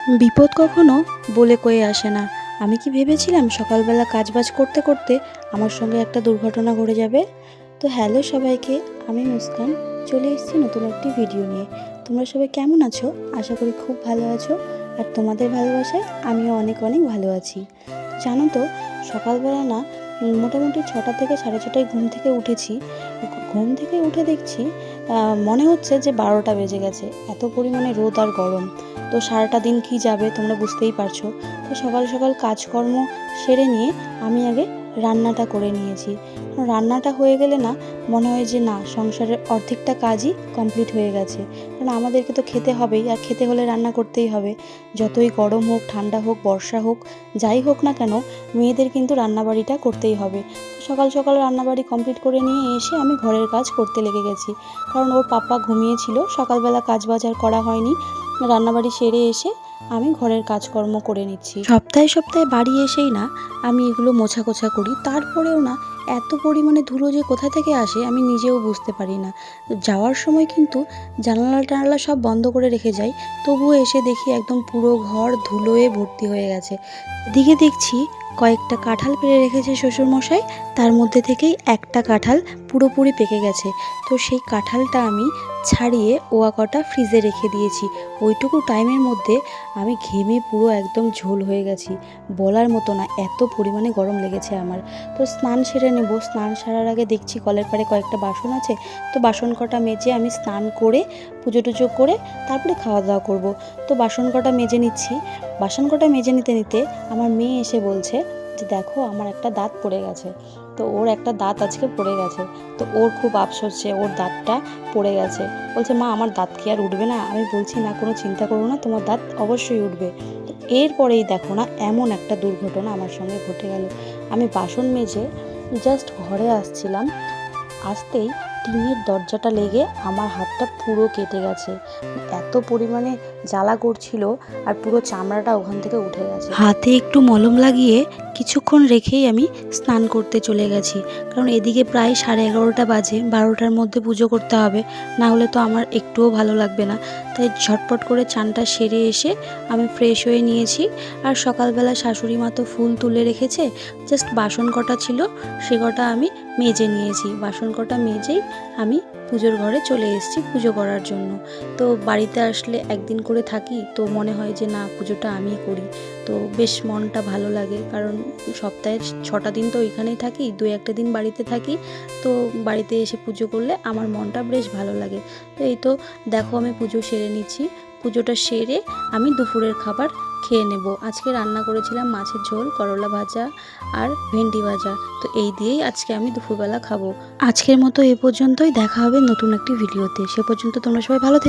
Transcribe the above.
বিপদ কখনো বলে কয়ে আসে না। আমি কি ভেবেছিলাম সকালবেলা কাজবাজ করতে করতে আমার সঙ্গে একটা দুর্ঘটনা ঘটে যাবে। তো হ্যালো সবাইকে, আমি মুস্কান চলে এসেছি নতুন একটি ভিডিও নিয়ে। তোমরা সবাই কেমন আছো? আশা করি খুব ভালো আছো, আর তোমাদের ভালোবাসায় আমিও অনেক অনেক ভালো আছি। জানো তো, সকালবেলা না মোটামুটি 6টা থেকে 6:30টায় ঘুম থেকে উঠেছি। ঘুম থেকে উঠে দেখছি মনে হচ্ছে যে 12টা বেজে গেছে, এত পরিমাণে রোদ আর গরম। তো সারাটা দিন কি যাবে তোমরা বুঝতেই পারছো। তো সকাল সকাল কাজকর্ম সেরে নিয়ে আমি আগে রান্নাটা করে নিয়েছি। রান্নাটা হয়ে গেলে না মনে হয় যে না, সংসারের অর্ধেকটা কাজই কমপ্লিট হয়ে গেছে। কারণ আমাদেরকে তো খেতে হবেই, আর খেতে হলে রান্না করতেই হবে। যতই গরম হোক, ঠান্ডা হোক, বর্ষা হোক, যাই হোক না কেন, মেয়েদের কিন্তু রান্নাবাড়িটা করতেই হবে। তো সকাল সকাল রান্নাবাড়ি কমপ্লিট করে নিয়ে এসে আমি ঘরের কাজ করতে লেগে গেছি। কারণ ওর পাপা ঘুমিয়েছিল, সকালবেলা কাজ বাজার করা হয়নি। রান্নাবাড়ি সেরে এসে আমি ঘরের কাজকর্ম করে নিচ্ছি। সপ্তাহে সপ্তাহে বাড়ি এসেই না আমি এগুলো মোছা কোছা করি, তারপরেও না এত পরিমাণে ধুলো যে কোথা থেকে আসে আমি নিজেও বুঝতে পারি না। যাওয়ার সময় কিন্তু জানালা টানালা সব বন্ধ করে রেখে যাই, তবুও এসে দেখি একদম পুরো ঘর ধুলোয় ভর্তি হয়ে গেছে। এদিকে দেখছি কয়েকটা কাঁঠাল পেড়ে রেখেছে শ্বশুরমশাই, তার মধ্যে থেকেই একটা কাঁঠাল পুরোপুরি পেকে গেছে। তো সেই কাঁঠালটা আমি ছাড়িয়ে ওয়া কটা ফ্রিজে রেখে দিয়েছি। ওইটুকু টাইমের মধ্যে আমি ঘেমে পুরো একদম ঝোল হয়ে গেছি, বলার মতো না, এত পরিমাণে গরম লেগেছে আমার। তো স্নান সেরে নেব। স্নান সারার আগে দেখছি কলের পাড়ে কয়েকটা বাসন আছে, তো বাসন কটা মেজে আমি স্নান করে পুজো টুজো করে তারপরে খাওয়া দাওয়া করব। তো বাসন কটা মেজে নিচ্ছি। বাসন কটা মেজে নিতে নিতে আমার মেয়ে এসে বলছে যে দেখো আমার একটা দাঁত পড়ে গেছে। তো ওর একটা দাঁত আজকে পড়ে গেছে, তো ওর খুব আফসোস যে ওর দাঁতটা পড়ে গেছে। বলছে মা আমার দাঁত কি আর উঠবে না? আমি বলছি না, কোনো চিন্তা করো না, তোমার দাঁত অবশ্যই উঠবে। তো এরপরেই দেখো না এমন একটা দুর্ঘটনা আমার সঙ্গে ঘটে গেল। আমি বাসন মেজে জাস্ট ঘরে আসছিলাম, আসতেই টিনের দরজাটা লেগে আমার হাতটা পুরো কেটে গেছে। এত পরিমাণে জ্বালা করছিল, আর পুরো চামড়াটা ওখান থেকে উঠে গেছে। হাতে একটু মলম লাগিয়ে কিছুক্ষণ রেখেই আমি স্নান করতে চলে গেছি। কারণ এদিকে প্রায় 11:30টা বাজে, 12টার মধ্যে পুজো করতে হবে, না হলে তো আমার একটুও ভালো লাগবে না। তাই ঝটপট করে চানটা সেরে এসে আমি ফ্রেশ হয়ে নিয়েছি। আর সকালবেলা শাশুড়ি মা তো ফুল তুলে রেখেছে, জাস্ট বাসন কটা ছিল সে কটা আমি মেজে নিয়েছি। বাসন কটা মেজেই আমি পুজোর ঘরে চলে এসেছি পুজো করার জন্য। তো বাড়িতে আসলে একদিন করে থাকি, তো মনে হয় যে না, পুজোটা আমিই করি, তো বেশ মনটা ভালো লাগে। কারণ সপ্তাহে 6টা দিন তো ওইখানেই থাকি, 2-1টা দিন বাড়িতে থাকি, তো বাড়িতে এসে পুজো করলে আমার মনটা বেশ ভালো লাগে। তো এই তো দেখো আমি পুজো সেরে নিচ্ছি। পুজোটা সেরে আমি দুপুরের খাবার খেয়ে নেব। আজকে রান্না করেছিলাম মাছের ঝোল, করলা ভাজা আর ভেন্ডি ভাজা। তো এই দিয়েই আজকে আমি দুপুরবেলা খাবো। আজকের মতো এ পর্যন্তই, দেখা হবে নতুন একটি ভিডিওতে। সে পর্যন্ত তোমরা সবাই ভালো থেকো।